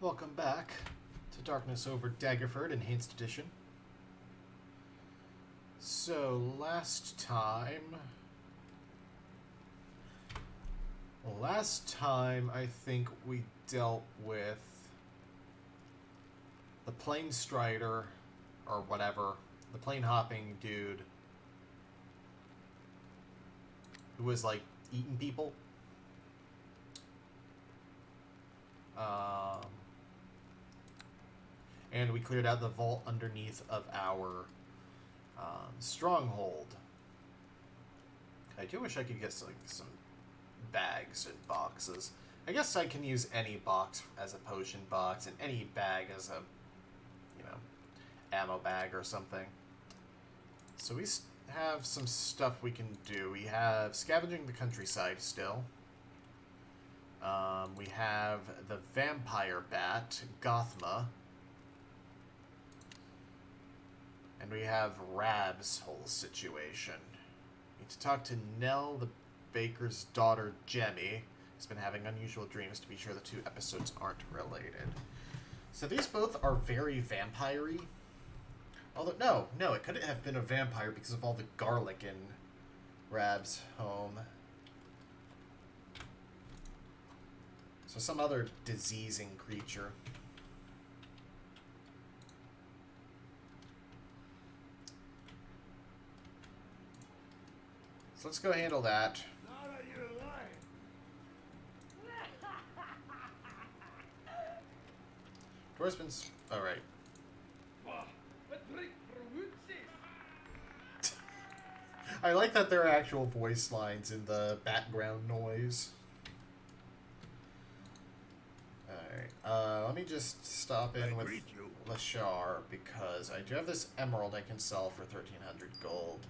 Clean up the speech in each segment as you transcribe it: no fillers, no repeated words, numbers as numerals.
Welcome back to Darkness over Daggerford, Enhanced Edition. So, last time I think we dealt with the plane strider, or whatever, the plane hopping dude who was like eating people. And we cleared out the vault underneath of our stronghold. I do wish I could get like some bags and boxes. I guess I can use any box as a potion box and any bag as a, ammo bag or something. So we have some stuff we can do. We have scavenging the countryside still. We have the vampire bat, Gothma. And we have Rab's whole situation. We need to talk to Nell, the baker's daughter, Jenny, who's been having unusual dreams, to be sure the two episodes aren't related. So these both are very vampire-y. Although, no, it couldn't have been a vampire because of all the garlic in Rab's home. So some other diseasing creature. So let's go handle that. Dwarfman's... Alright. I like that there are actual voice lines in the background noise. Alright, let me just stop in with Lashar, because I do have this emerald I can sell for 1,300 gold.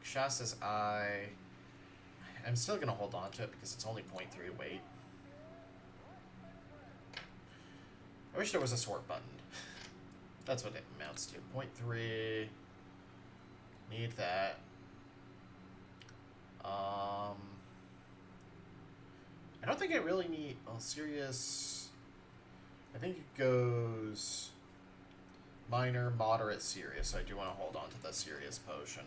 Rakshasa's Eye. I'm still going to hold on to it because it's only 0.3 weight. I wish there was a sort button. That's what it amounts to. 0.3. Need that. I don't think I really need... Oh, serious... I think it goes... minor, moderate, serious. So I do want to hold on to the serious potion.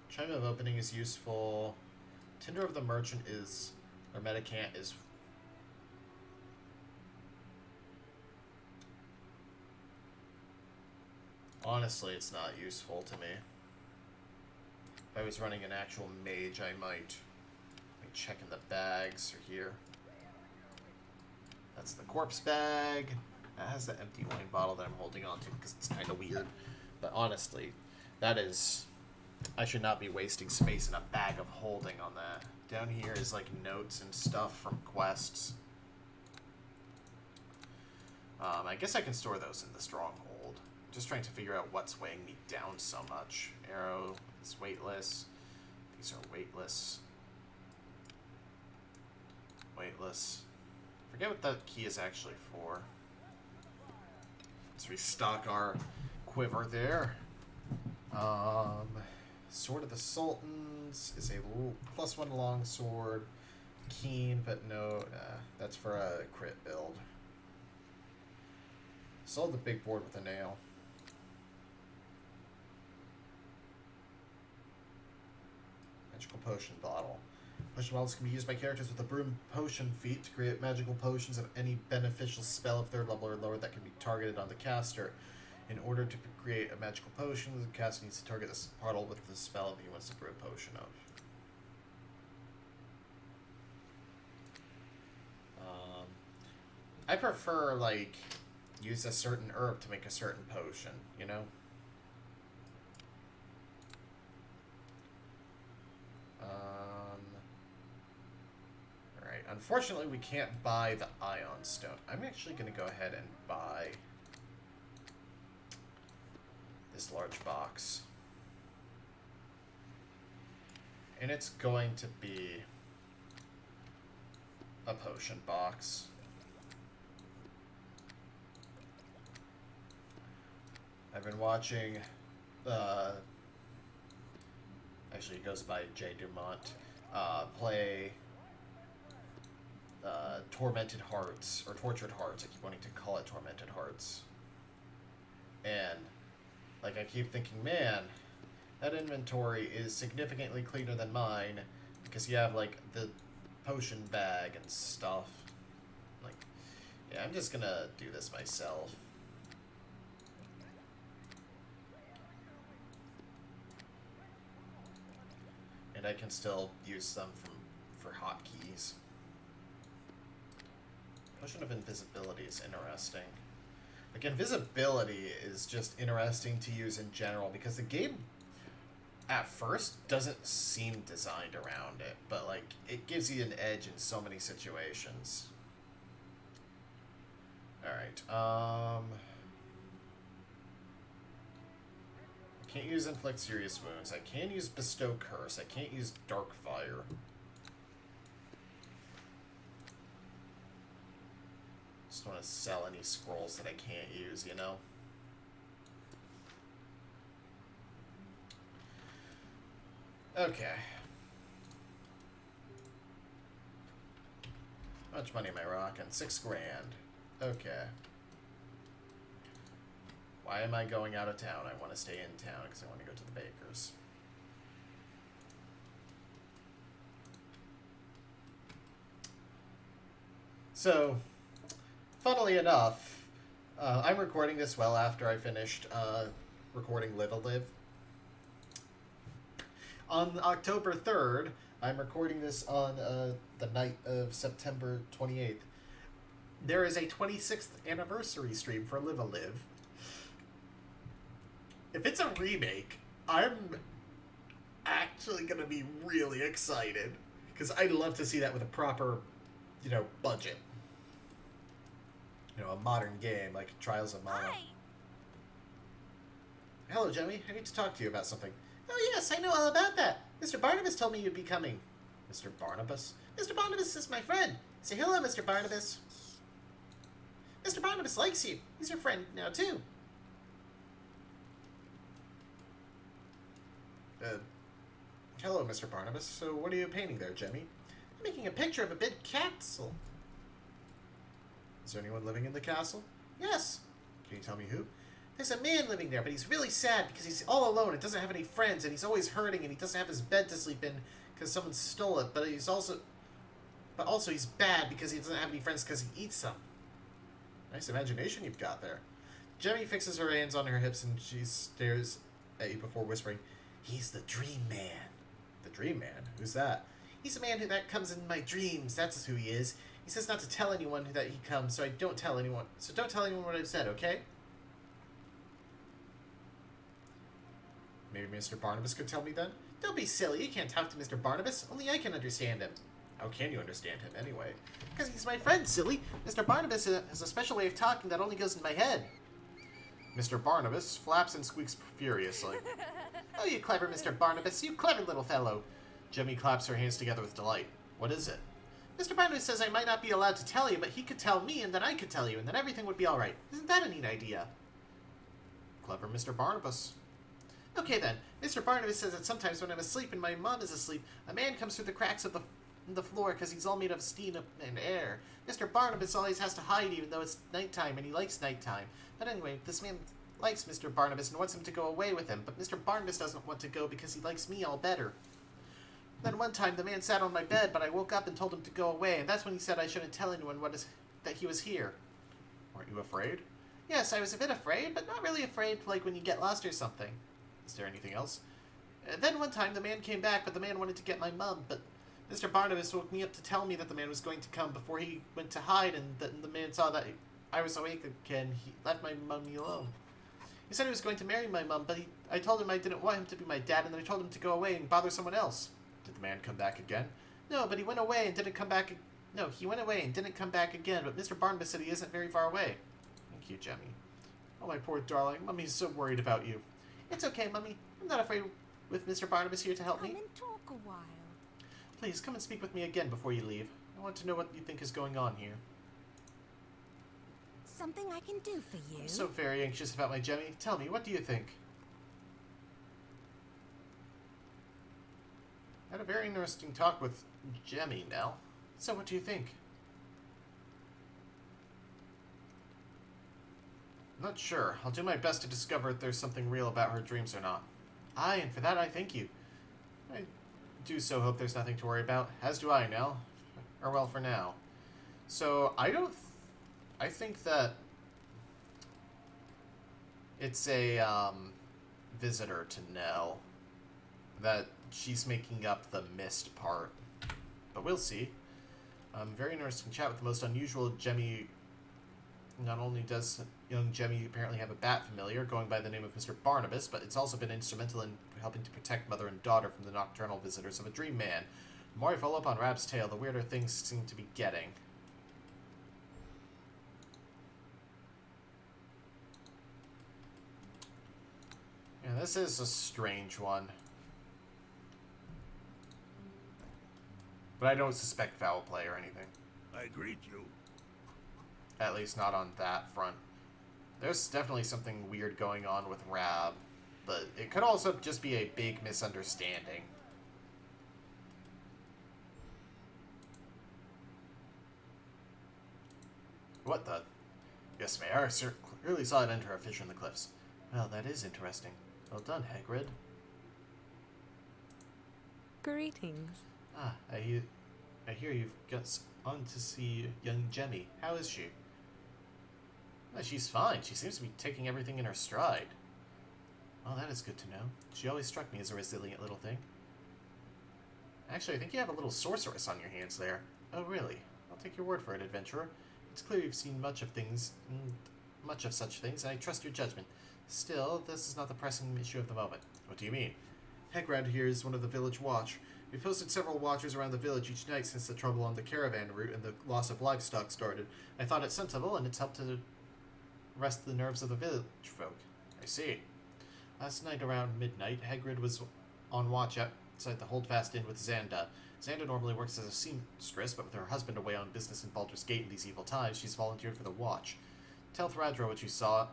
Chime of Opening is useful. Tinder of the Merchant is... or Medicant is... Honestly, it's not useful to me. If I was running an actual mage, I might... Let me check in the bags or here. That's the corpse bag. That has the empty wine bottle that I'm holding on to because it's kind of weird. But honestly, that is... I should not be wasting space in a bag of holding on that. Down here is like notes and stuff from quests. I guess I can store those in the stronghold. Just trying to figure out what's weighing me down so much. Arrow is weightless. These are weightless. Weightless. Forget what that key is actually for. Let's restock our quiver there. Sword of the Sultans is a +1 longsword. Keen, but no, that's for a crit build. Sold the big board with a nail. Magical potion bottle. Potion bottles can be used by characters with a broom potion feat to create magical potions of any beneficial spell of 3rd level or lower that can be targeted on the caster. In order to create a magical potion, the caster needs to target this bottle with the spell that he wants to brew a potion of. I prefer, like, use a certain herb to make a certain potion, you know? Alright, unfortunately we can't buy the Ion Stone. I'm actually going to go ahead and buy this large box. And it's going to be a potion box. I've been watching, actually it goes by Jay Dumont, play Tormented Hearts, or Tortured Hearts. I keep wanting to call it Tormented Hearts. And, like, I keep thinking, man, that inventory is significantly cleaner than mine, because you have, like, the potion bag and stuff. Like, yeah, I'm just gonna do this myself. And I can still use them for hotkeys. Potion of invisibility is interesting. Like, invisibility is just interesting to use in general, because the game, at first, doesn't seem designed around it, but, like, it gives you an edge in so many situations. Alright, I can't use Inflict Serious Wounds. I can use Bestow Curse. I can't use Dark Fire. Just want to sell any scrolls that I can't use, you know? Okay. How much money am I rocking? 6 grand. Okay. Why am I going out of town? I want to stay in town because I want to go to the baker's. So, funnily enough, I'm recording this well after I finished recording Live a Live. On October 3rd, I'm recording this on the night of September 28th. There is a 26th anniversary stream for Live a Live. If it's a remake, I'm actually going to be really excited. Because I'd love to see that with a proper, you know, budget. You know, a modern game like Trials of Mana. Hi. Hello, Jemmy. I need to talk to you about something. Oh, yes, I know all about that. Mr. Barnabas told me you'd be coming. Mr. Barnabas? Mr. Barnabas is my friend. Say hello, Mr. Barnabas. Mr. Barnabas likes you. He's your friend now, too. Hello, Mr. Barnabas. So what are you painting there, Jemmy? I'm making a picture of a big castle. Is there anyone living in the castle? Yes. Can you tell me who? There's a man living there, but he's really sad because he's all alone and doesn't have any friends, and he's always hurting, and he doesn't have his bed to sleep in because someone stole it, but also he's bad because he doesn't have any friends because he eats them. Nice imagination you've got there. Jemmy fixes her hands on her hips and she stares at you before whispering, he's the Dream Man. The Dream Man? Who's that? He's a man that comes in my dreams. That's who he is. He says not to tell anyone that he comes, so don't tell anyone what I've said, okay? Maybe Mr. Barnabas could tell me then? Don't be silly. You can't talk to Mr. Barnabas. Only I can understand him. How can you understand him, anyway? Because he's my friend, silly. Mr. Barnabas has a special way of talking that only goes in my head. Mr. Barnabas flaps and squeaks furiously. Oh, you clever Mr. Barnabas. You clever little fellow. Jemmy claps her hands together with delight. What is it? Mr. Barnabas says I might not be allowed to tell you, but he could tell me, and then I could tell you, and then everything would be all right. Isn't that a neat idea? Clever Mr. Barnabas. Okay, then. Mr. Barnabas says that sometimes when I'm asleep and my mom is asleep, a man comes through the cracks of the floor because he's all made of steam and air. Mr. Barnabas always has to hide even though it's nighttime, and he likes nighttime. But anyway, this man likes Mr. Barnabas and wants him to go away with him, but Mr. Barnabas doesn't want to go because he likes me all better. Then one time the man sat on my bed, but I woke up and told him to go away, and that's when he said I shouldn't tell anyone that he was here. Weren't you afraid? Yes, I was a bit afraid, but not really afraid like when you get lost or something. Is there anything else? Then one time the man came back, but the man wanted to get my mum, but Mr. Barnabas woke me up to tell me that the man was going to come before he went to hide, and the man saw that I was awake again. He left my mummy alone. He said he was going to marry my mum, but I told him I didn't want him to be my dad, and then I told him to go away and bother someone else. Did the man come back again? No, but he went away and didn't come back. No, he went away and didn't come back again, but Mr. Barnabas said he isn't very far away. Thank you, Jemmy. Oh, my poor darling. Mummy's so worried about you. It's okay, Mummy. I'm not afraid with Mr. Barnabas here to help me. Come and talk a while. Please, come and speak with me again before you leave. I want to know what you think is going on here. something I can do for you? I'm so very anxious about my Jemmy. Tell me, what do you think? I had a very interesting talk with Jemmy, Nell. So what do you think? I'm not sure. I'll do my best to discover if there's something real about her dreams or not. Aye, and for that I thank you. I do so hope there's nothing to worry about. As do I, Nell. Or well, for now. So, I think that it's a, visitor to Nell. That she's making up the mist part. But we'll see. Very interesting chat with the most unusual Jemmy. Not only does young Jemmy apparently have a bat familiar going by the name of Mr. Barnabas, but it's also been instrumental in helping to protect mother and daughter from the nocturnal visitors of a dream man. The more I follow up on Rab's tale, the weirder things seem to be getting. Yeah, this is a strange one. But I don't suspect foul play or anything. I greet you. At least not on that front. There's definitely something weird going on with Rab, but it could also just be a big misunderstanding. What the? Yes, Mayor. Sir clearly saw it enter a fissure in the cliffs. Well, that is interesting. Well done, Hagrid. Greetings. Ah, I hear you've got on to see young Jemmy. How is she? Well, she's fine. She seems to be taking everything in her stride. Well, that is good to know. She always struck me as a resilient little thing. Actually, I think you have a little sorceress on your hands there. Oh, really? I'll take your word for it, adventurer. It's clear you've seen much of such things, and I trust your judgment. Still, this is not the pressing issue of the moment. What do you mean? Hegrad here is one of the village watch. We posted several watchers around the village each night since the trouble on the caravan route and the loss of livestock started. I thought it sensible, and it's helped to rest the nerves of the village folk. I see. Last night around midnight, Hagrid was on watch outside the Holdfast Inn with Xanda. Xanda normally works as a seamstress, but with her husband away on business in Baldur's Gate in these evil times, she's volunteered for the watch. Tell Thradra what you saw.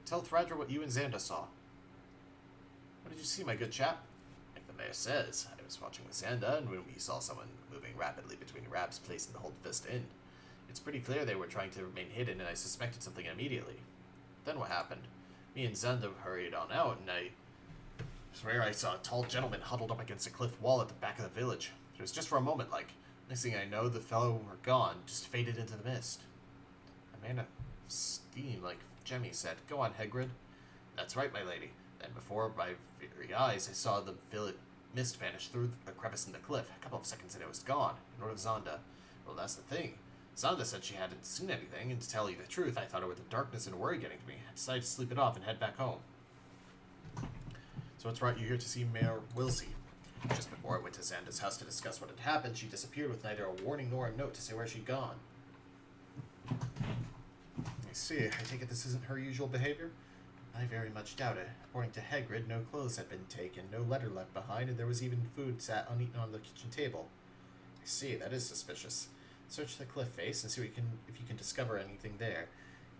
Tell Thradra what you and Xanda saw. What did you see, my good chap? Like the mayor says, I was watching with Xanda, and when we saw someone moving rapidly between Rab's place and the Holdfast Inn. It's pretty clear they were trying to remain hidden, and I suspected something immediately. Then what happened? Me and Xanda hurried on out, and I swear I saw a tall gentleman huddled up against a cliff wall at the back of the village. It was just for a moment, like. Next thing I know, the fellow were gone, just faded into the mist. A man of steam, like Jemmy said. Go on, Hagrid. That's right, my lady. Then before my very eyes, I saw the mist vanish through a crevice in the cliff. A couple of seconds and it was gone. Nor of Xanda. Well, that's the thing. Xanda said she hadn't seen anything, and to tell you the truth, I thought it was the darkness and worry getting to me. I decided to sleep it off and head back home. So what's brought you here to see Mayor Wilsey? Just before I went to Xanda's house to discuss what had happened, she disappeared with neither a warning nor a note to say where she'd gone. I see. I take it this isn't her usual behavior? I very much doubt it. According to Hagrid, no clothes had been taken, no letter left behind, and there was even food sat uneaten on the kitchen table. I see. That is suspicious. Search the cliff face and see if you can discover anything there.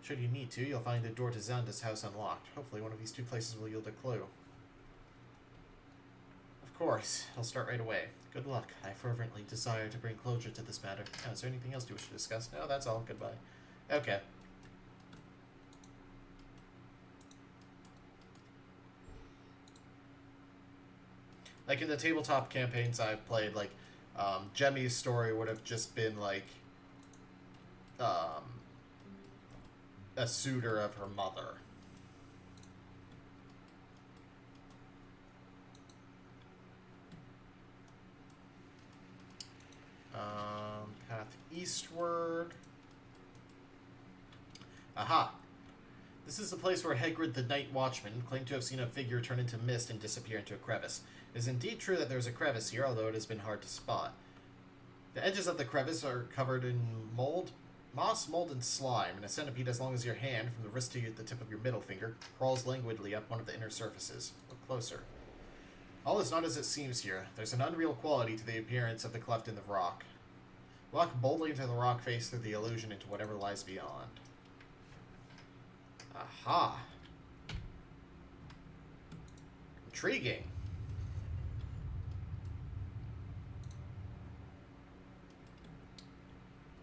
Should you need to, you'll find the door to Xanda's house unlocked. Hopefully one of these two places will yield a clue. Of course. I'll start right away. Good luck. I fervently desire to bring closure to this matter. Now, is there anything else you wish to discuss? No, that's all. Goodbye. Okay. Like in the tabletop campaigns I've played, like, Jemmy's story would have just been like a suitor of her mother. Path eastward. Aha! This is the place where Hagrid the Night Watchman claimed to have seen a figure turn into mist and disappear into a crevice. It is indeed true that there is a crevice here, although it has been hard to spot. The edges of the crevice are covered in moss, mold, and slime, and a centipede as long as your hand, from the wrist to the tip of your middle finger, crawls languidly up one of the inner surfaces. Look closer. All is not as it seems here. There's an unreal quality to the appearance of the cleft in the rock. Walk boldly into the rock face through the illusion into whatever lies beyond. Aha. Intriguing.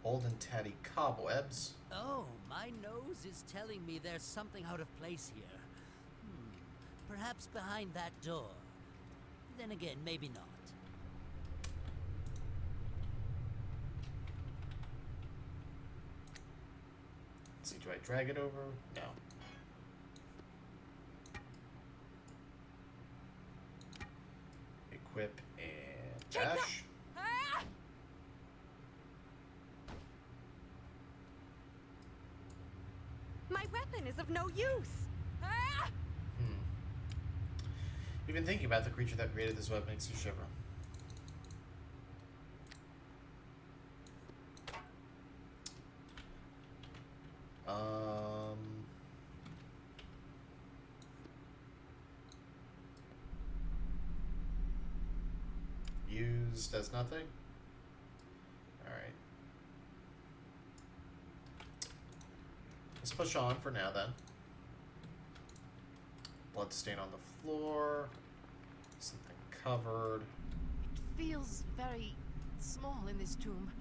Old and tatty cobwebs. Oh, my nose is telling me there's something out of place here. Perhaps behind that door. Then again, maybe not. Let's see, do I drag it over? No. Equip and dash. My weapon is of no use. Even thinking about the creature that created this web makes you shiver. Use does nothing. Alright. Let's push on for now then. Blood stain on the floor. Something covered. It feels very small in this tomb.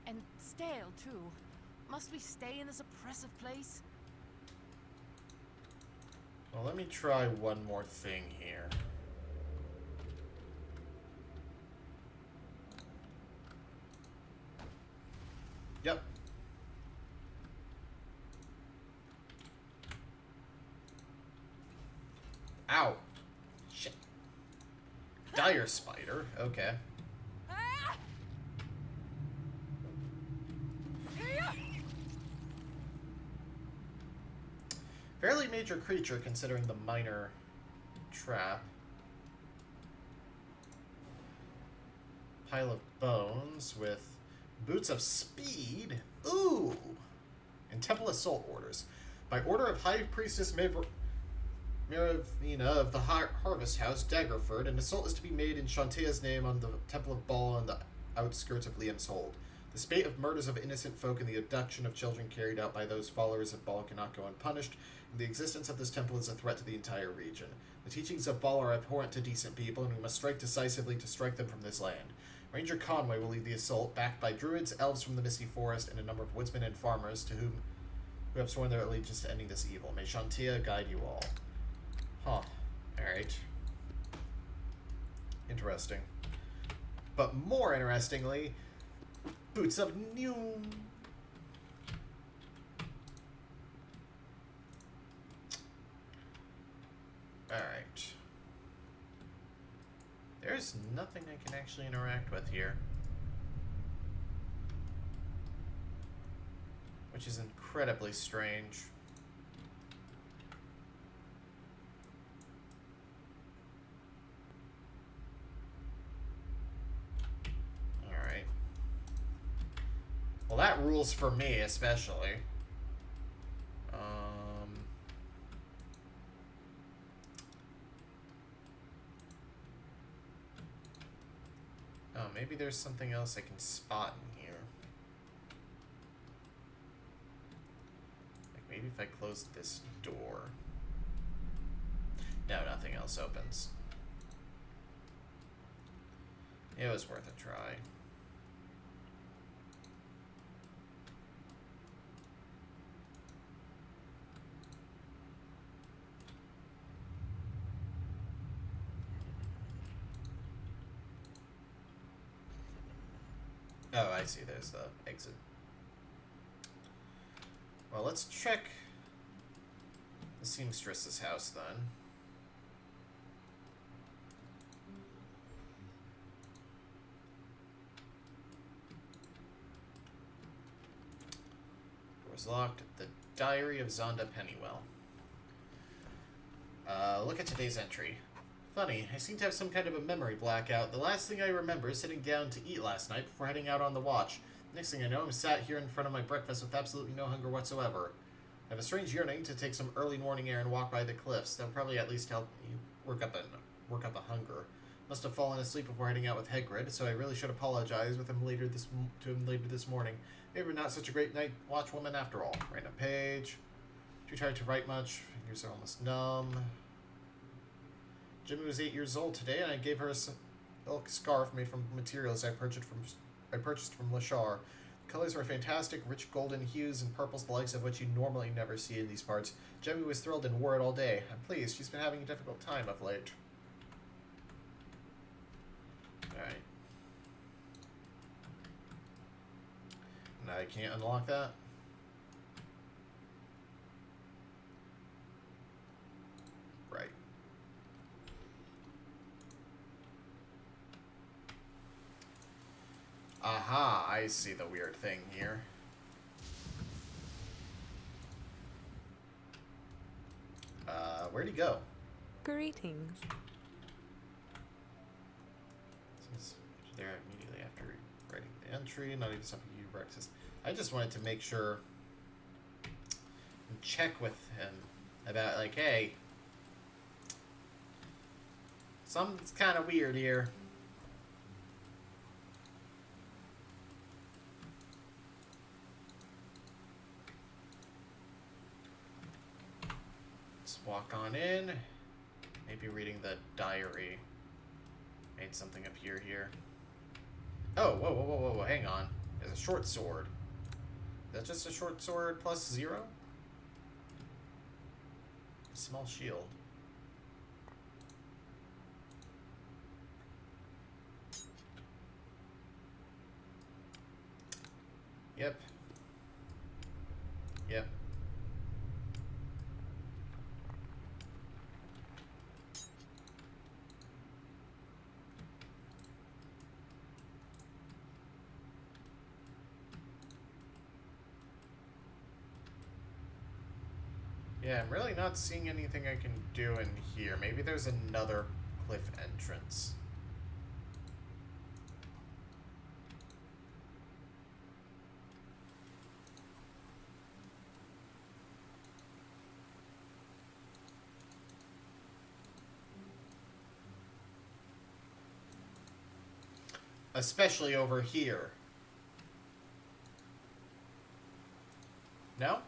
And stale, too. Must we stay in this oppressive place? Well, let me try one more thing here. Yep. Ow. Shit. Dire spider. Okay. Fairly major creature considering the minor trap. Pile of bones with boots of speed. Ooh! And temple assault orders. By order of High Priestess Miravina of the Harvest House, Daggerford, an assault is to be made in Shantaea's name on the Temple of Baal on the outskirts of Liam's Hold. The spate of murders of innocent folk and the abduction of children carried out by those followers of Baal cannot go unpunished, and the existence of this temple is a threat to the entire region. The teachings of Baal are abhorrent to decent people, and we must strike decisively to strike them from this land. Ranger Conway will lead the assault, backed by druids, elves from the Misty Forest, and a number of woodsmen and farmers who have sworn their allegiance to ending this evil. May Shantaea guide you all. Huh. Alright. Interesting. But more interestingly, Boots of Noom. Alright. There's nothing I can actually interact with here. Which is incredibly strange. Alright. Well, that rules for me, especially. Oh, maybe there's something else I can spot in here. Like maybe if I close this door. No, nothing else opens. It was worth a try. Oh, I see. There's the exit. Well, let's check the seamstress's house then. Door's locked. The Diary of Zonda Pennywell. Look at today's entry. Funny, I seem to have some kind of a memory blackout. The last thing I remember is sitting down to eat last night before heading out on the watch. Next thing I know, I'm sat here in front of my breakfast with absolutely no hunger whatsoever. I have a strange yearning to take some early morning air and walk by the cliffs. That'll probably at least help you work up a hunger. Must have fallen asleep before heading out with Hagrid, so I really should apologize to him later this morning. Maybe not such a great night watchwoman after all. Random page. Too tired to write much. Fingers are almost numb. Jimmy was 8 years old today, and I gave her a silk scarf made from materials I purchased from Lashar. The colors were fantastic, rich golden hues and purples, the likes of which you normally never see in these parts. Jemmy was thrilled and wore it all day. I'm pleased. She's been having a difficult time of late. Alright. Now I can't unlock that. Right. Aha, I see the weird thing here. Where'd he go? Greetings. Since there immediately after writing the entry, not even something you breakfast. I just wanted to make sure and check with him about, like, hey, something's kind of weird here. Walk on in. Maybe reading the diary. Made something appear here. Oh, whoa, hang on. There's a short sword. Is that just a short sword plus 0? A small shield. Yep. Yep. Yeah, I'm really not seeing anything I can do in here. Maybe there's another cliff entrance. Especially over here. No?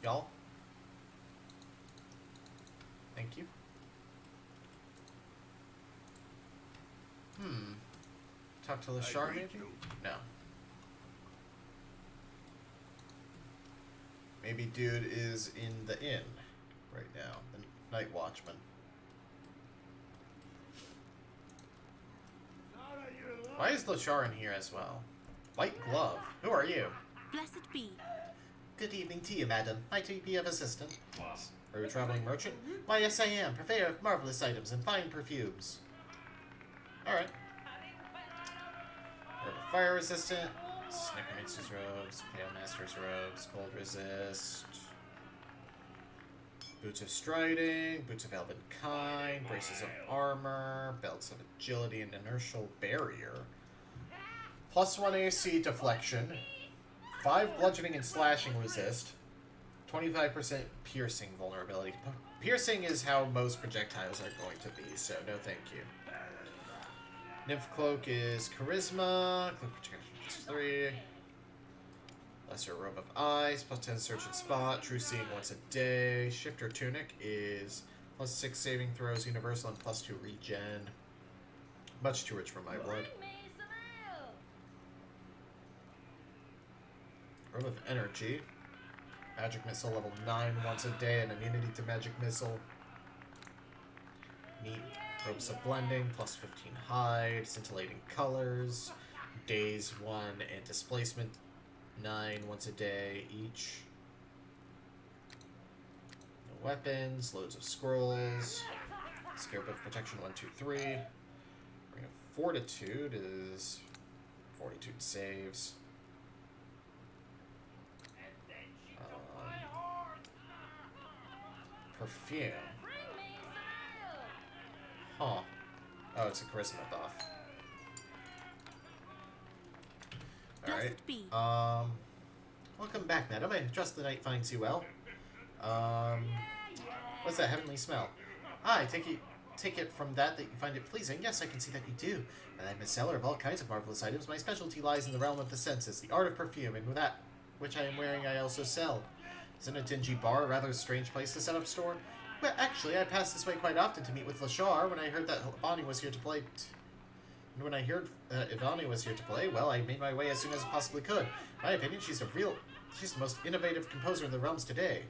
Y'all? Thank you. Talk to Lashar, maybe? No. Maybe dude is in the inn right now. The night watchman. Why is Lashar in here as well? White glove. Who are you? Blessed be. Good evening to you, madam. Might we be of assistance? Are you a traveling merchant? Why, yes, I am. Purveyor of marvelous items and fine perfumes. Alright. Fire resistant. Necromancer's robes. Pale Master's robes. Cold resist. Boots of striding. Boots of elven kind. Braces of armor. Belts of agility and inertial barrier. +1 AC deflection. 5 bludgeoning and slashing resist, 25% piercing vulnerability. Piercing is how most projectiles are going to be, so no thank you. Nymph Cloak is charisma, cloak protection +3. Lesser Robe of Eyes, +10 search and spot, true seeing once a day. Shifter Tunic is +6 saving throws, universal, and +2 regen. Much too rich for my blood. Robe of Energy. Magic Missile level 9 once a day and immunity to Magic Missile. Neat. Robes of Blending, +15 hide, scintillating colors. Daze 1 and Displacement 9 once a day each. No weapons, loads of scrolls. Scope of Protection 1, 2, 3. Ring of Fortitude is Fortitude saves. Perfume. Huh. Oh, it's a charisma buff. Alright. Welcome back, madam. I trust the night finds you well. What's that heavenly smell? Ah, I take it from that you find it pleasing. Yes, I can see that you do. And I'm a seller of all kinds of marvelous items. My specialty lies in the realm of the senses, the art of perfume, and with that which I am wearing I also sell. Isn't a dingy bar a rather strange place to set up store? Well, actually, I pass this way quite often to meet with Lashar when I heard that Ivani was here to play. And when I heard Ivani was here to play, well, I made my way as soon as I possibly could. In my opinion, she's the most innovative composer in the realms today.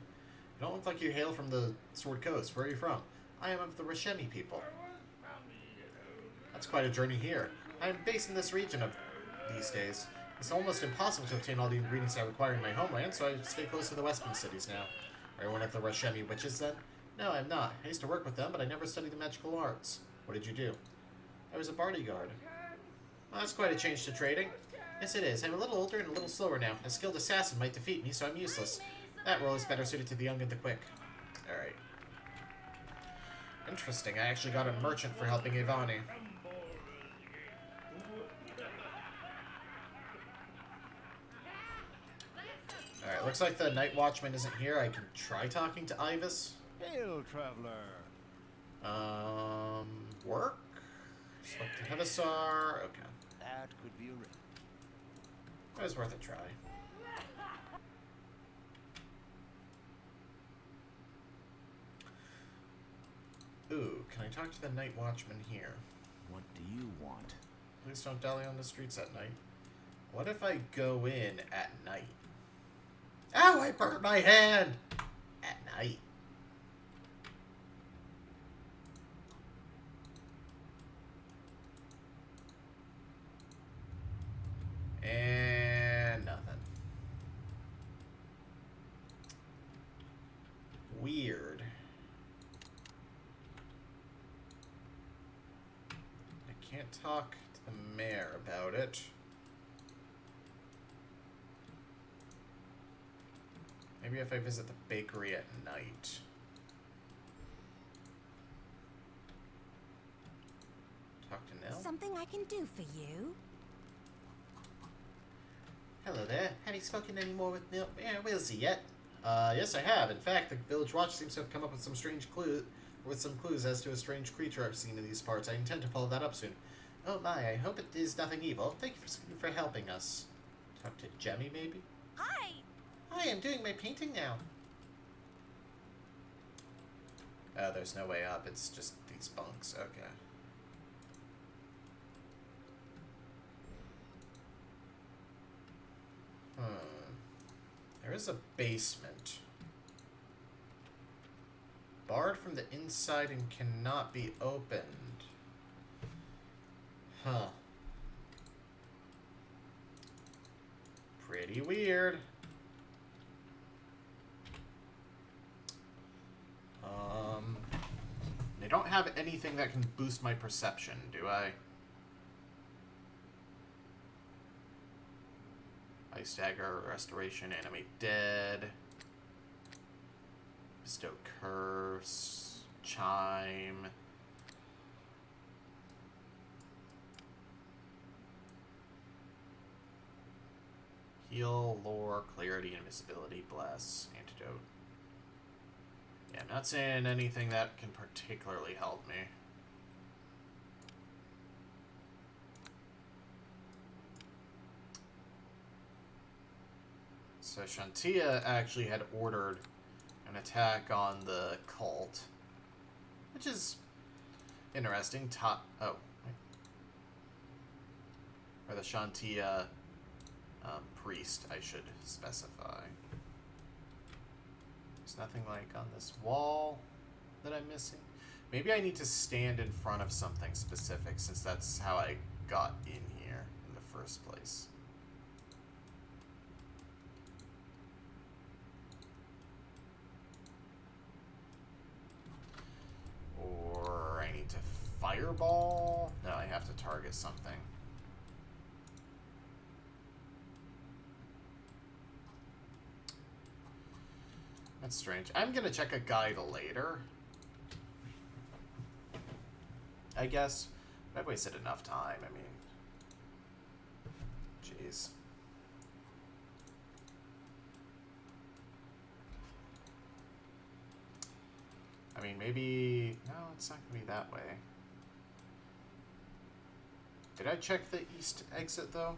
You don't look like you hail from the Sword Coast. Where are you from? I am of the Rashemi people. That's quite a journey here. I am based in this region of these days. It's almost impossible to obtain all the ingredients I require in my homeland, so I stay close to the western cities now. Are you one of the Rashemi witches, then? No, I'm not. I used to work with them, but I never studied the magical arts. What did you do? I was a bodyguard. Well, that's quite a change to trading. Yes, it is. I'm a little older and a little slower now. A skilled assassin might defeat me, so I'm useless. That role is better suited to the young and the quick. Alright. Interesting. I actually got a merchant for helping Ivani. Alright, looks like the night watchman isn't here. I can try talking to Ivis. Hail, traveler. Work? Spoke to Hevisar. Okay. That could be a risk. It was worth a try. Ooh, can I talk to the night watchman here? What do you want? Please don't dally on the streets at night. What if I go in at night? Ow, I burnt my hand! At night. And nothing. Weird. I can't talk to the mayor about it. Maybe if I visit the bakery at night. Talk to Nell. Something I can do for you? Hello there. Have you spoken any more with Wilsey yet? Yes, I have. In fact, the village watch seems to have come up with some clues as to a strange creature I've seen in these parts. I intend to follow that up soon. Oh my, I hope it is nothing evil. Thank you for helping us. Talk to Jemmy, maybe? Hi! Hi, I'm doing my painting now. Oh, there's no way up. It's just these bunks. Okay. There is a basement. Barred from the inside and cannot be opened. Huh. Pretty weird. They don't have anything that can boost my perception, do I? Ice Dagger, Restoration, Animate Dead, Bestow Curse, Chime. Heal, Lore, Clarity, Invisibility, Bless, Antidote. Yeah, I'm not saying anything that can particularly help me. So Shantia actually had ordered an attack on the cult, which is interesting. Or the Shantia priest, I should specify. There's nothing like on this wall that I'm missing. Maybe I need to stand in front of something specific, since that's how I got in here in the first place. Or I need to fireball? No, I have to target something. That's strange. I'm gonna check a guide later, I guess. I've wasted enough time, I mean. Jeez. mean, maybe... No, it's not going to be that way. Did I check the east exit, though?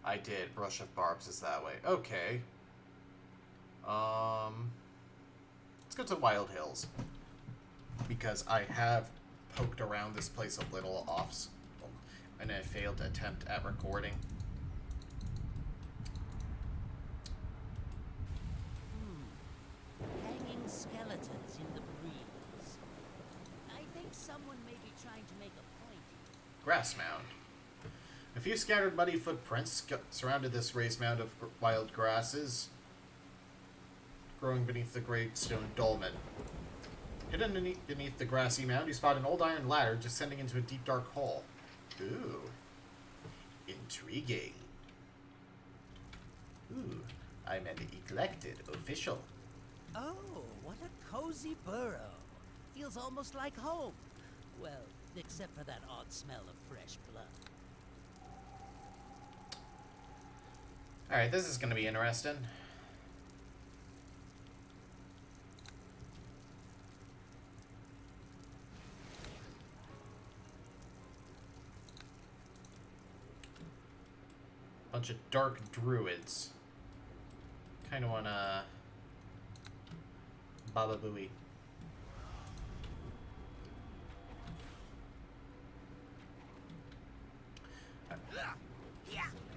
I did. Brush of Barbs is that way. Okay. Let's go to Wild Hills. Because I have poked around this place a little off in a failed attempt at recording. Hanging skeletons in the breeze. I think someone may be trying to make a point. Grass mound. A few scattered muddy footprints surrounded this raised mound of wild grasses growing beneath the great stone dolmen. Hidden beneath the grassy mound, you spot an old iron ladder descending into a deep dark hole. Ooh. Intriguing. Ooh. I'm an elected official. Oh, what a cozy burrow. Feels almost like home. Well, except for that odd smell of fresh blood. Alright, this is going to be interesting. Bunch of dark druids. Kind of want to Baba Booey.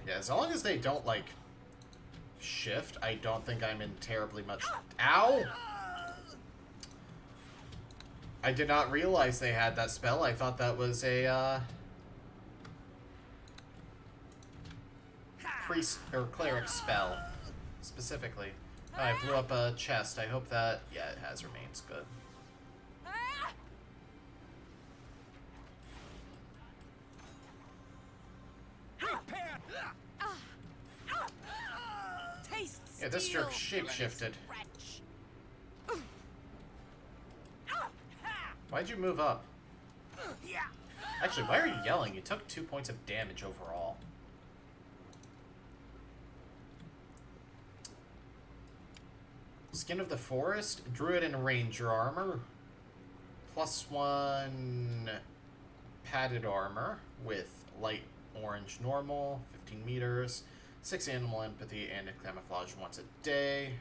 Yeah, as long as they don't, like, shift, I don't think I'm in terribly much... Ow! I did not realize they had that spell. I thought that was a, priest or cleric spell, specifically. Oh, I blew up a chest. I hope that... Yeah, it has remains. Good. Yeah, this jerk shape-shifted. Why'd you move up? Actually, why are you yelling? You took 2 points of damage overall. Skin of the Forest, Druid and Ranger armor. +1 padded armor with light orange normal, 15 meters. 6 animal empathy and camouflage once a day.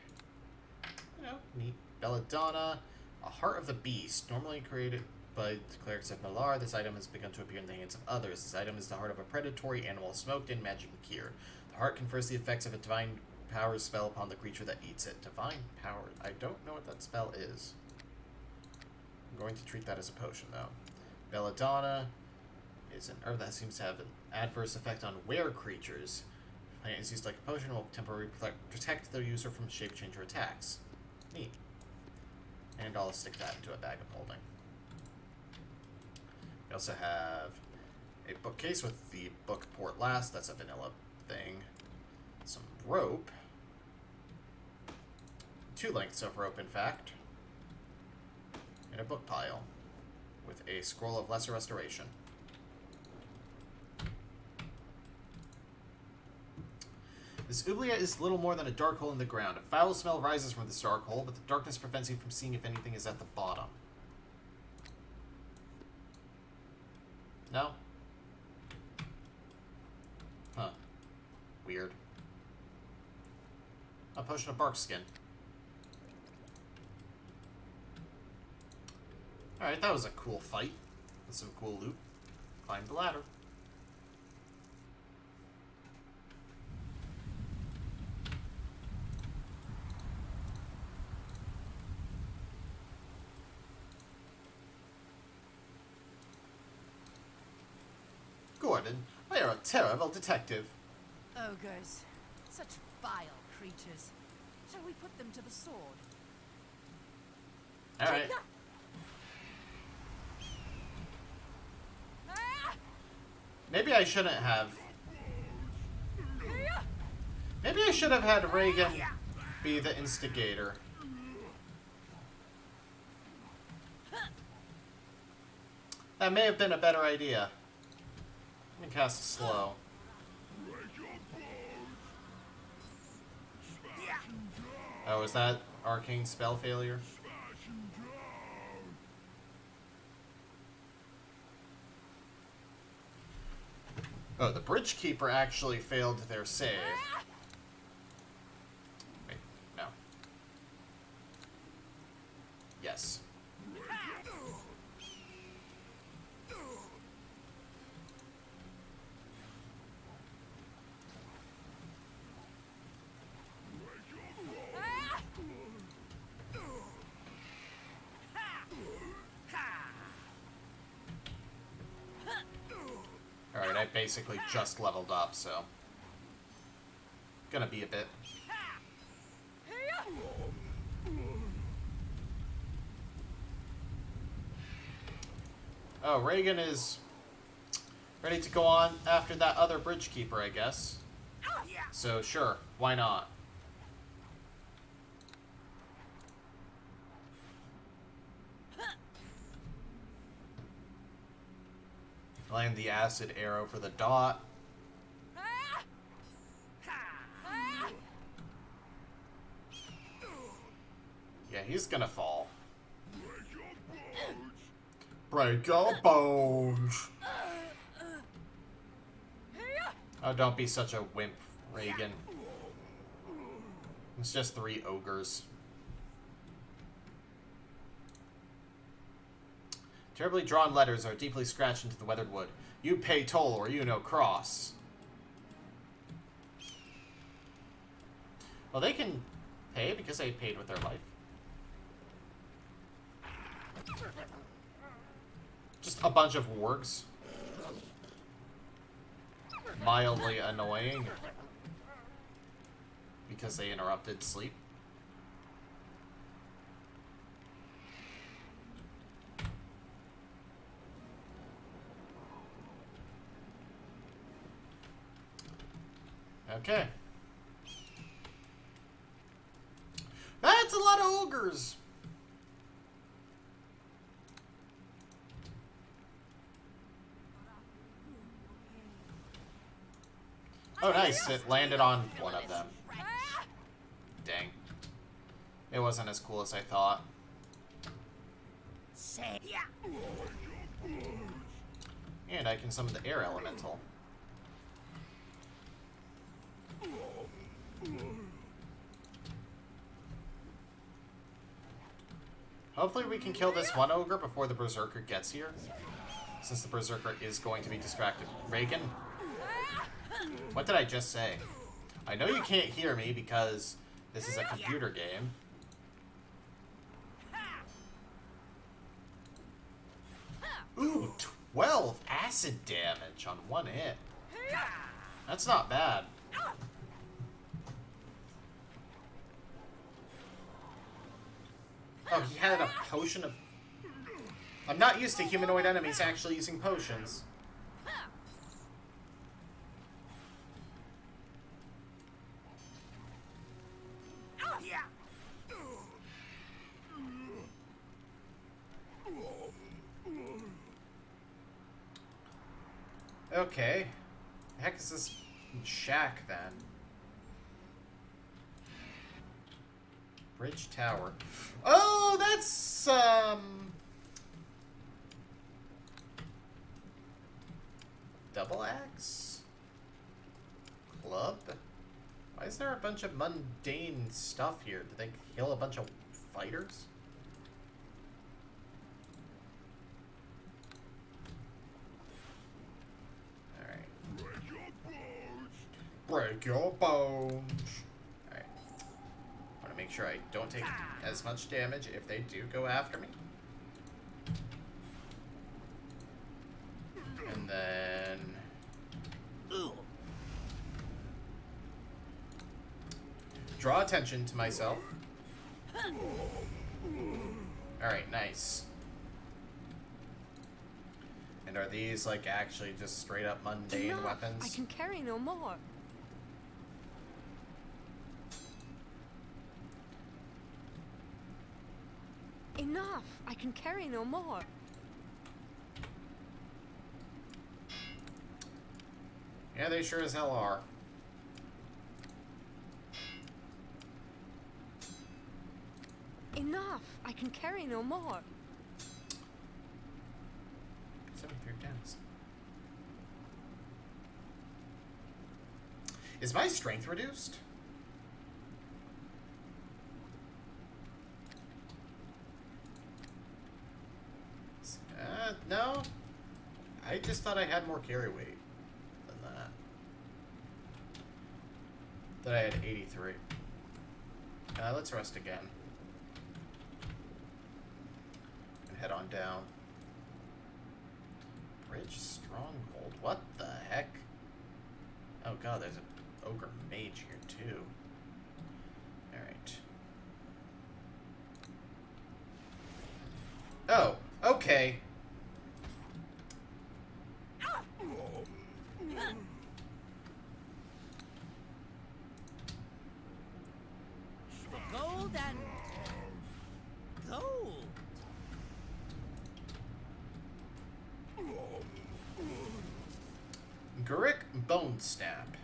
You know, neat. Belladonna, a heart of the beast, normally created by the clerics of Malar. This item has begun to appear in the hands of others. This item is the heart of a predatory animal, smoked and magically cured. The heart confers the effects of a divine power spell upon the creature that eats it. Divine power. I don't know what that spell is. I'm going to treat that as a potion, though. Belladonna is an herb that seems to have an adverse effect on were creatures. Plant is used like a potion, will temporarily protect the user from shape change or attacks. Neat. And I'll stick that into a bag of holding. We also have a bookcase with the book Port Last. That's a vanilla thing. Some rope. 2 lengths of rope, in fact. And a book pile with a scroll of lesser restoration. This oubliette is little more than a dark hole in the ground. A foul smell rises from this dark hole, but the darkness prevents you from seeing if anything is at the bottom. No? Huh. Weird. A potion of bark skin. Alright, that was a cool fight. With some cool loot. Climb the ladder. Gordon, I are a terrible detective. Ogres. Such vile creatures. Shall we put them to the sword? Alright. Maybe I shouldn't have. Maybe I should have had Reagan be the instigator. That may have been a better idea. Let me cast slow. Oh, is that arcane spell failure? Oh, the Bridge Keeper actually failed their save. Wait, no. Yes. Alright, I basically just leveled up, so... Gonna be a bit... Oh, Reagan is ready to go on after that other Bridge Keeper, I guess. So, sure, why not? Land the acid arrow for the dot. Yeah, he's gonna fall. Break your bones. Oh, don't be such a wimp, Reagan. It's just 3 ogres. Terribly drawn letters are deeply scratched into the weathered wood. You pay toll, or you no cross. Well, they can pay because they paid with their life. Just a bunch of wargs. Mildly annoying. Because they interrupted sleep. Okay. That's a lot of ogres. Oh, nice. It landed on one of them. Dang. It wasn't as cool as I thought. And I can summon the air elemental. Hopefully we can kill this one ogre before the Berserker gets here. Since the Berserker is going to be distracted. Reagan? What did I just say? I know you can't hear me because this is a computer game. Ooh, 12 acid damage on one hit. That's not bad. Oh, he had a potion of... I'm not used to humanoid enemies actually using potions. Okay. The heck is this shack, then? Bridge tower. Oh, that's, double axe? Club? Why is there a bunch of mundane stuff here? Did they kill a bunch of fighters? Break your bones. Alright. I want to make sure I don't take as much damage if they do go after me. And then... draw attention to myself. Alright, nice. And are these, like, actually just straight up mundane Enough. weapons? I can carry no more. Enough! I can carry no more. Yeah, they sure as hell are. Enough! I can carry no more. 73 pounds. Is my strength reduced? No. I just thought I had more carry weight than that. That I had 83. Let's rest again. And head on down. Bridge Stronghold. What the heck? Oh god, there's an ogre mage here too. Alright. Oh, okay. Gold and gold. Gurick Bone Snap.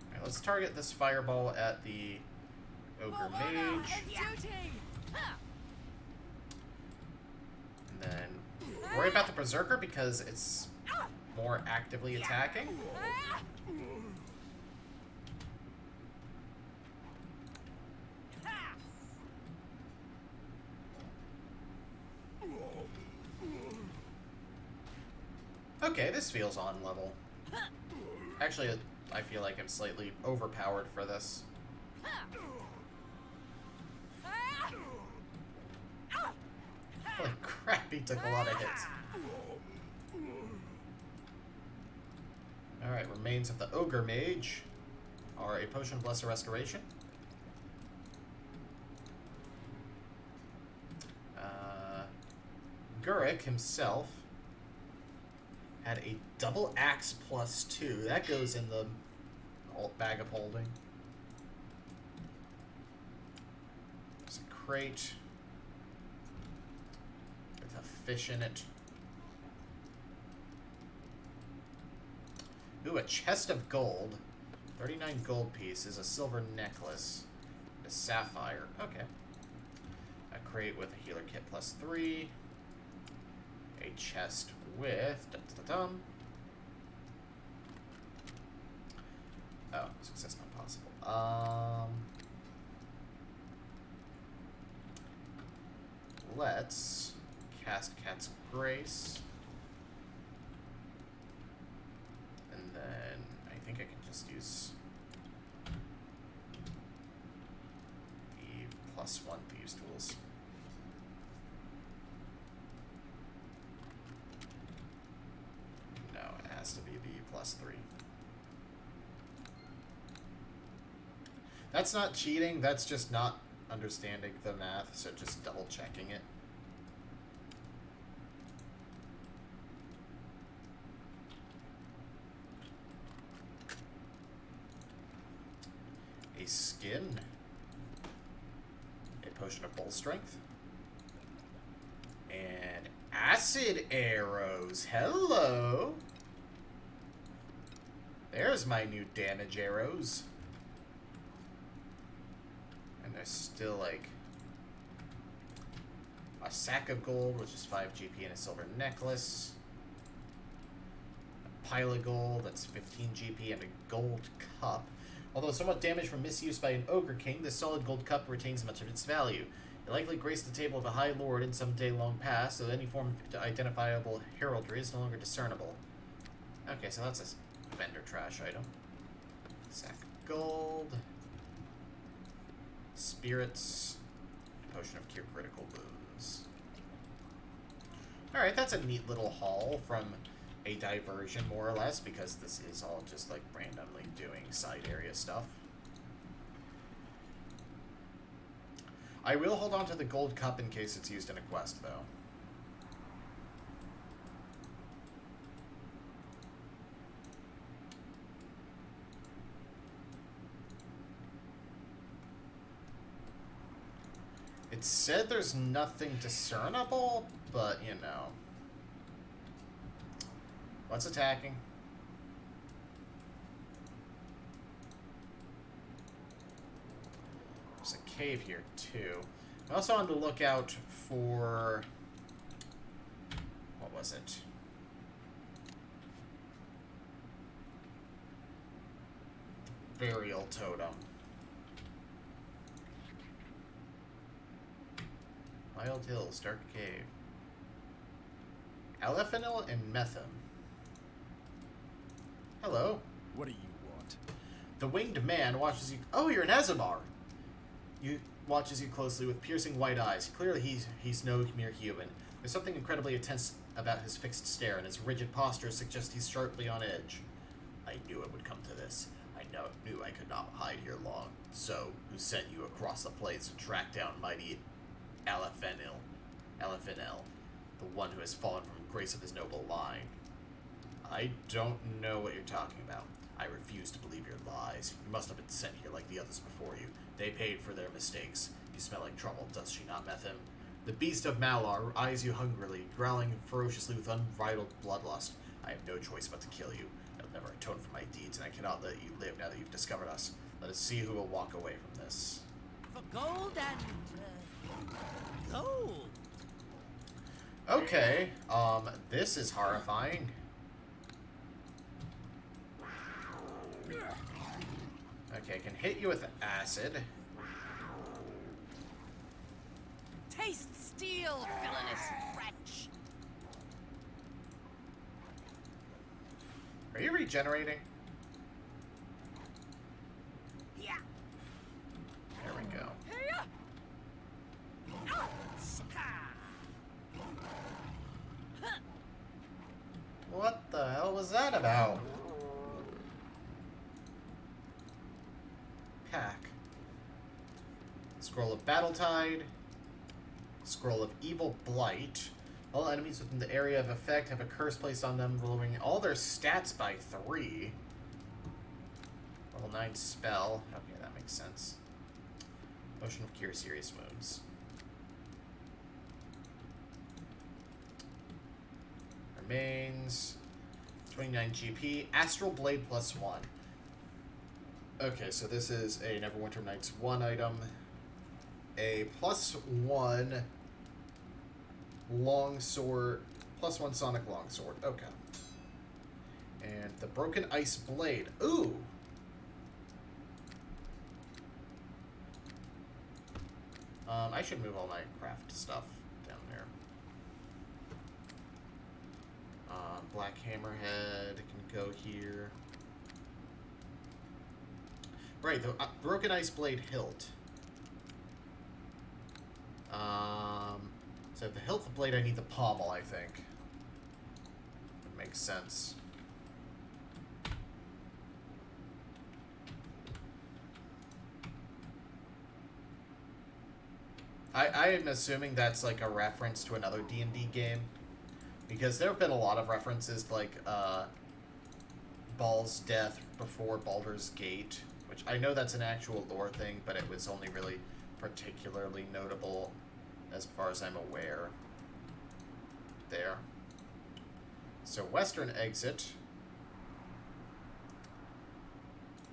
Alright, let's target this fireball at the ogre mage. And then worry about the berserker because it's more actively attacking. Okay, this feels on level. Actually, I feel like I'm slightly overpowered for this. Holy crap, he took a lot of hits. Alright, remains of the ogre mage are a potion of lesser restoration. Gurick himself had a double axe +2. That goes in the bag of holding. There's a crate with a fish in it. Ooh, a chest of gold. 39 gold pieces, a silver necklace, and a sapphire. Okay. A crate with a healer kit +3. A chest with oh, success not possible. Let's cast Cat's Grace. And then I think I can just use the +1 Thieves' Tools. No, it has to be the +3. That's not cheating, that's just not understanding the math, so just double checking it. A skin. A potion of bull strength. And acid arrows. Hello. There's my new damage arrows. And there's still like a sack of gold, which is 5 GP, and a silver necklace. A pile of gold, that's 15 GP, and a gold cup. Although somewhat damaged from misuse by an Ogre King, this solid gold cup retains much of its value. It likely graced the table of a High Lord in some day long past, so any form of identifiable heraldry is no longer discernible. Okay, so that's a vendor trash item. Sack of gold. Spirits. Potion of Cure Critical Wounds. Alright, that's a neat little haul from a diversion, more or less, because this is all just like randomly doing side area stuff. I will hold on to the gold cup in case it's used in a quest, though. It said there's nothing discernible, but, you know. What's attacking? There's a cave here, too. I also on the lookout for... What was it? Burial totem. Wild Hills, Dark Cave. Alephanil and Metham. Hello. What do you want? The winged man watches you... Oh, you're an Azamar! You watches you closely with piercing white eyes. Clearly he's no mere human. There's something incredibly intense about his fixed stare, and his rigid posture suggests he's sharply on edge. I knew it would come to this. I knew I could not hide here long. So, who sent you across the plains to track down mighty Alephanil, the one who has fallen from grace of his noble line? I don't know what you're talking about. I refuse to believe your lies. You must have been sent here like the others before you. They paid for their mistakes. You smell like trouble, does she not, Metham? The beast of Malar eyes you hungrily, growling ferociously with unbridled bloodlust. I have no choice but to kill you. I'll never atone for my deeds, and I cannot let you live now that you've discovered us. Let us see who will walk away from this. For gold and... gold. Okay, this is horrifying. Okay, I can hit you with acid. Taste steel, villainous wretch! Are you regenerating? Yeah. There we go. Hiya! Ah! Ha! What the hell was that about? Pack. Scroll of Battletide. Scroll of Evil Blight. All enemies within the area of effect have a curse placed on them, lowering all their stats by 3. Level 9 spell. Okay, that makes sense. Potion of Cure Serious Wounds. Remains 29 GP. Astral Blade +1. Okay, so this is a Neverwinter Nights 1 item. A +1 longsword, +1 sonic longsword. Okay. And the Broken Ice Blade. Ooh! I should move all my craft stuff down there. Black Hammerhead can go here. Right, the Broken Ice Blade hilt. So the hilt, the blade, I need the pommel, I think. That makes sense. I am assuming that's like a reference to another D&D game. Because there have been a lot of references to like, Baal's death before Baldur's Gate. Which I know that's an actual lore thing, but it was only really particularly notable as far as I'm aware. There. So western exit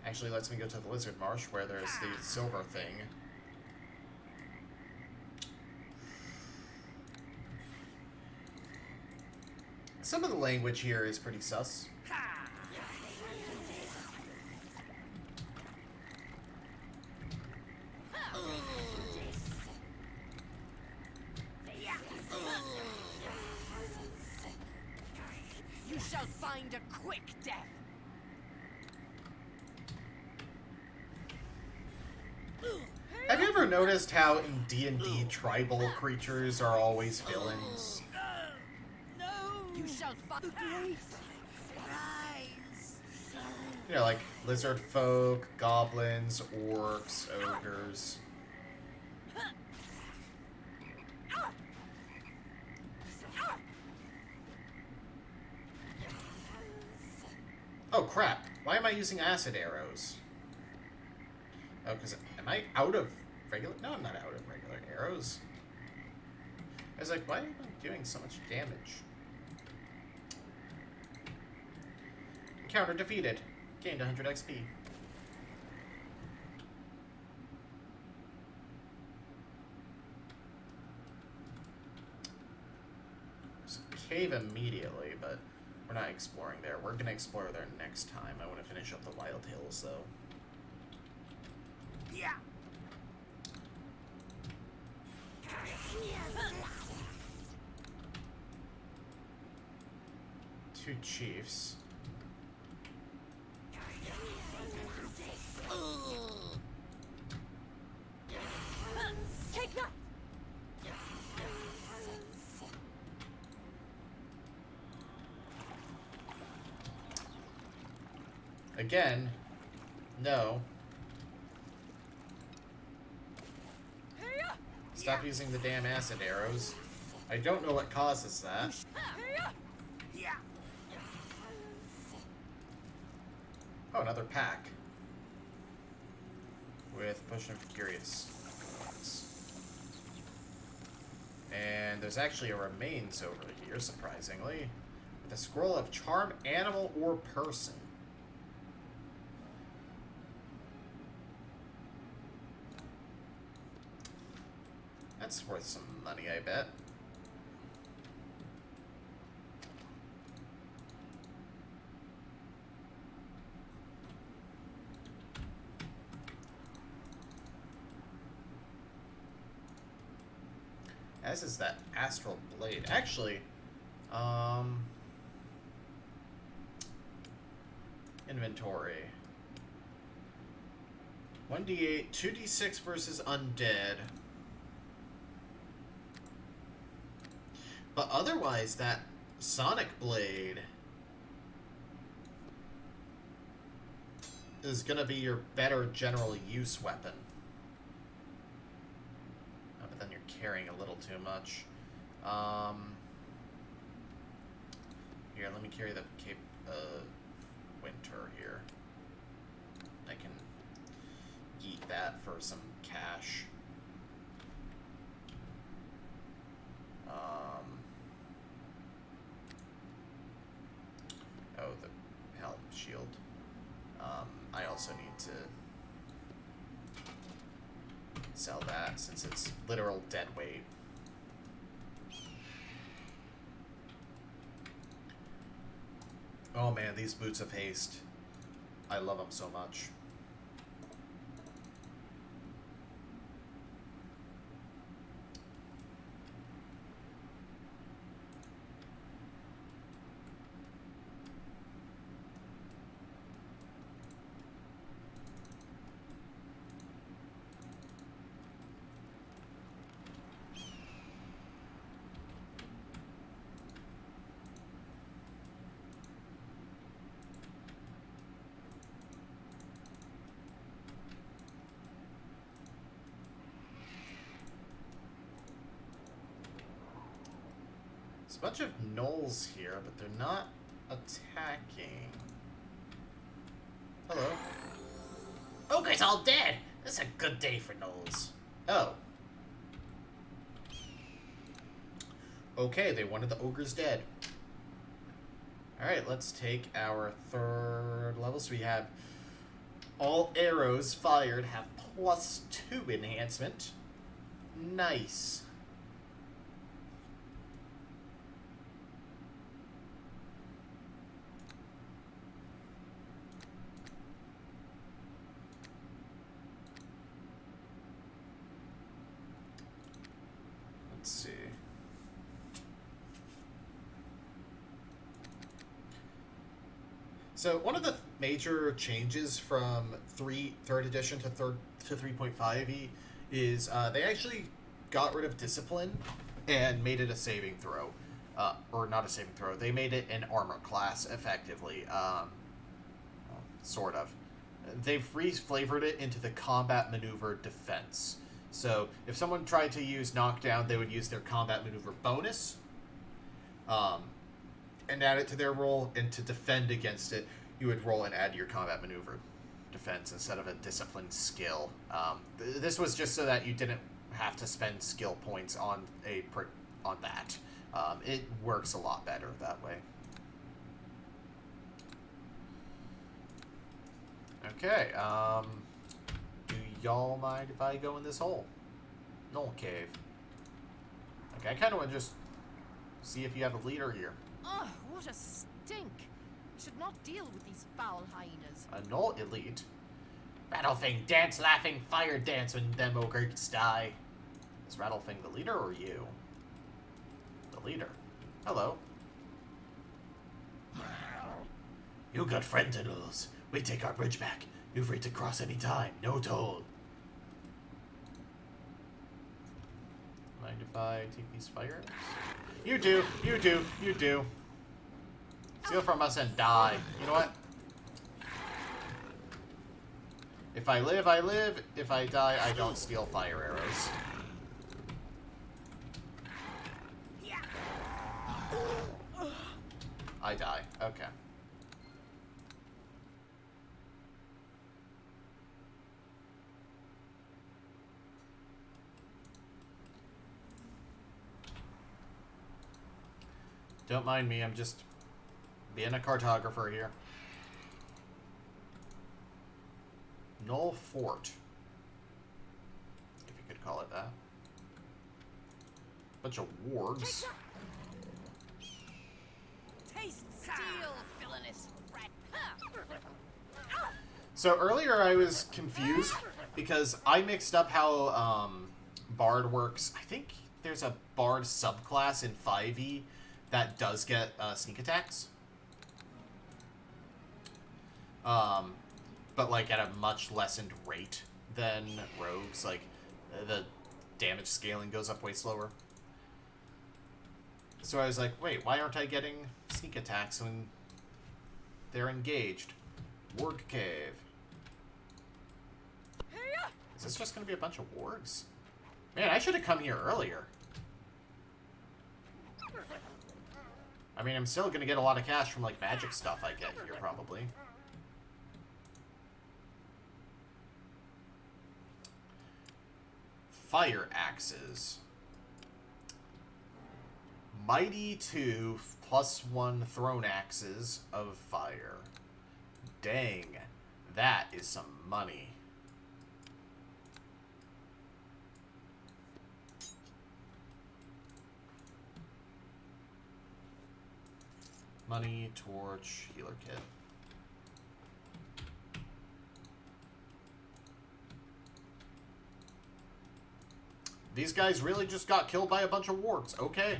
actually lets me go to the Lizard Marsh where there's the silver thing. Some of the language here is pretty sus. You shall find a quick death. Have you ever noticed how in D&D tribal creatures are always villains? No! You shall find The great prize! You know, like lizard folk, goblins, orcs, ogres. Oh crap, why am I using acid arrows? Oh, because am I out of regular? No, I'm not out of regular arrows. I was like, why am I doing so much damage? Encounter defeated. Gained 100 XP. cave immediately, but we're not exploring there. We're going to explore there next time. I want to finish up the Wild Hills, though. Yeah. Two chiefs. Take that! Again, no. Stop using the damn acid arrows. I don't know what causes that. Yeah. Oh, another pack. With Potion of Curious. And there's actually a remains over here, surprisingly. With a scroll of Charm Animal or Person. That's worth some money, I bet. As is that Astral Blade. Actually, inventory. 1d8, 2d6 versus undead. But otherwise, that Sonic Blade is going to be your better general use weapon. Oh, but then you're carrying a little too much. Here, let me carry the Cape of Winter here. I can eat that for some cash. Oh, the helm shield. I also need to sell that since it's literal dead weight. Oh man, these Boots of Haste. I love them so much. There's a bunch of gnolls here, but they're not attacking. Hello. Ogre's all dead! This is a good day for gnolls. Oh. Okay, they wanted the ogres dead. Alright, let's take our third level. So we have all arrows fired have +2 enhancement. Nice. Let's see. So one of the major changes from third edition to 3.5e is they actually got rid of discipline and made it a saving throw, or not a saving throw. They made it an armor class effectively, sort of. They've re-flavored it into the combat maneuver defense. So if someone tried to use knockdown, they would use their combat maneuver bonus, and add it to their roll, and to defend against it, you would roll and add your combat maneuver defense instead of a disciplined skill. This was just so that you didn't have to spend skill points on that. It works a lot better that way. Okay, do y'all mind if I go in this hole? Knoll cave. Okay, I kind of want to just see if you have a leader here. Ugh, what a stink. We should not deal with these foul hyenas. A null elite. Rattlefang, dance, laughing, fire dance when them ogres die. Is Rattlefang the leader or you? The leader. Hello. You got friendliness. We take our bridge back. You're free to cross any time. No toll. Mind if I take these fires? You do. You do. You do. Steal from us and die. You know what? If I live, I live. If I die, I don't steal fire arrows. I die. Okay. Don't mind me, I'm just being a cartographer here. Null Fort. If you could call it that. Bunch of wargs. Taste steel, villainous rat. So earlier I was confused because I mixed up how Bard works. I think there's a Bard subclass in 5e that does get sneak attacks. But like at a much lessened rate than rogues. Like the damage scaling goes up way slower. So I was like, wait, why aren't I getting sneak attacks when they're engaged? Warg Cave. Is this just going to be a bunch of wargs? Man, I should have come here earlier. I mean, I'm still going to get a lot of cash from, like, magic stuff I get here, probably. Fire axes. Mighty 2 +1 thrown axes of fire. Dang, that is some money. Money, torch, healer kit. These guys really just got killed by a bunch of wargs. Okay.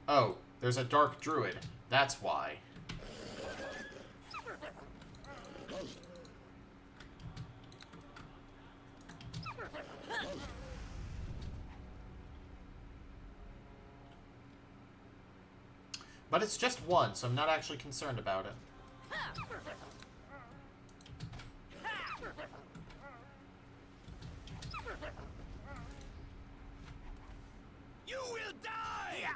Oh, there's a dark druid. That's why. But it's just one, so I'm not actually concerned about it. You will die!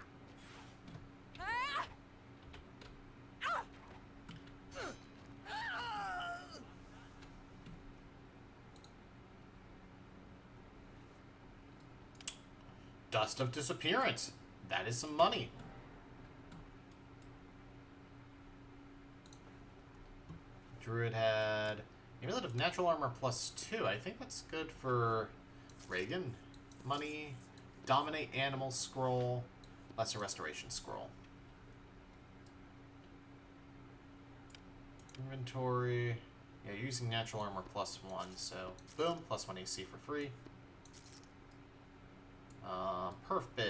Dust of Disappearance. That is some money. Druid had Amulet of Natural Armor +2. I think that's good for Reagan. Money, Dominate Animal Scroll, Lesser Restoration Scroll. Inventory. Yeah, you're using Natural Armor +1, so boom, +1 AC for free. Perf Bin.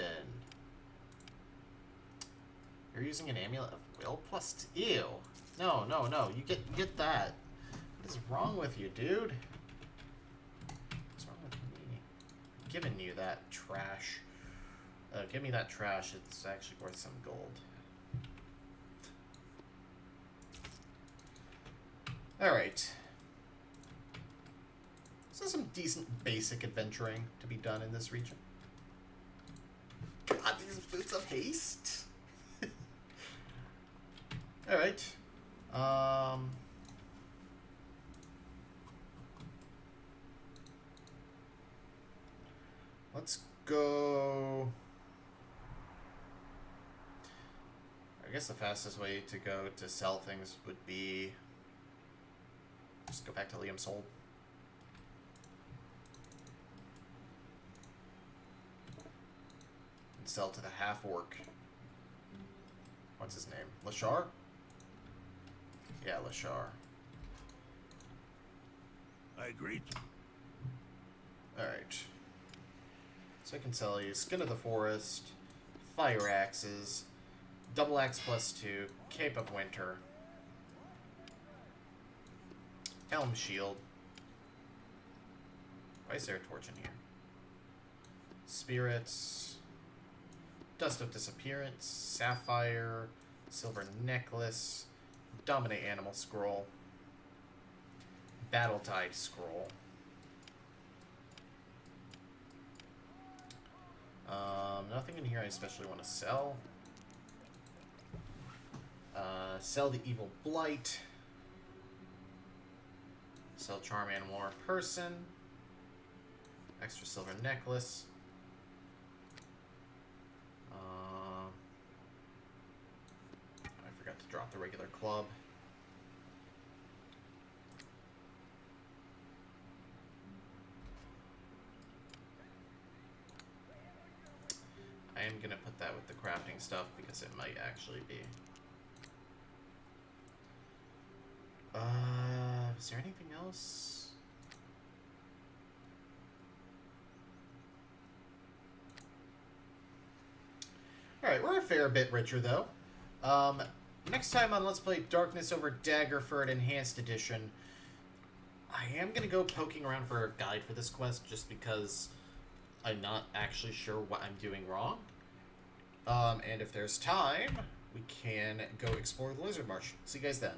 You're using an Amulet of Will +2. Ew. No, no, no. You get that. What is wrong with you, dude? What's wrong with me? I'm giving you that trash. Give me that trash. It's actually worth some gold. Alright. This is some decent basic adventuring to be done in this region. God, these boots of haste. Alright. Let's go. I guess the fastest way to go to sell things would be just go back to Liam's Hold. sell to the half-orc. What's his name? Lashar? Yeah, Lashar. I agree. Alright. So I can sell you Skin of the Forest, Fire Axes, Double Axe +2, Cape of Winter, Helm Shield. Why is there a torch in here? Spirits, Dust of Disappearance, Sapphire, Silver Necklace, Dominate Animal Scroll, Battle Tide Scroll. Nothing in here I especially want to sell. Sell the Evil Blight. Sell Charm Animal or Person. Extra Silver Necklace. I forgot to drop the regular club. I am going to put that with the crafting stuff because it might actually be. Is there anything else? Alright, we're a fair bit richer though. Next time on Let's Play Darkness Over Daggerford Enhanced Edition, I am going to go poking around for a guide for this quest just because I'm not actually sure what I'm doing wrong. And if there's time, we can go explore the Lizard Marsh. See you guys then.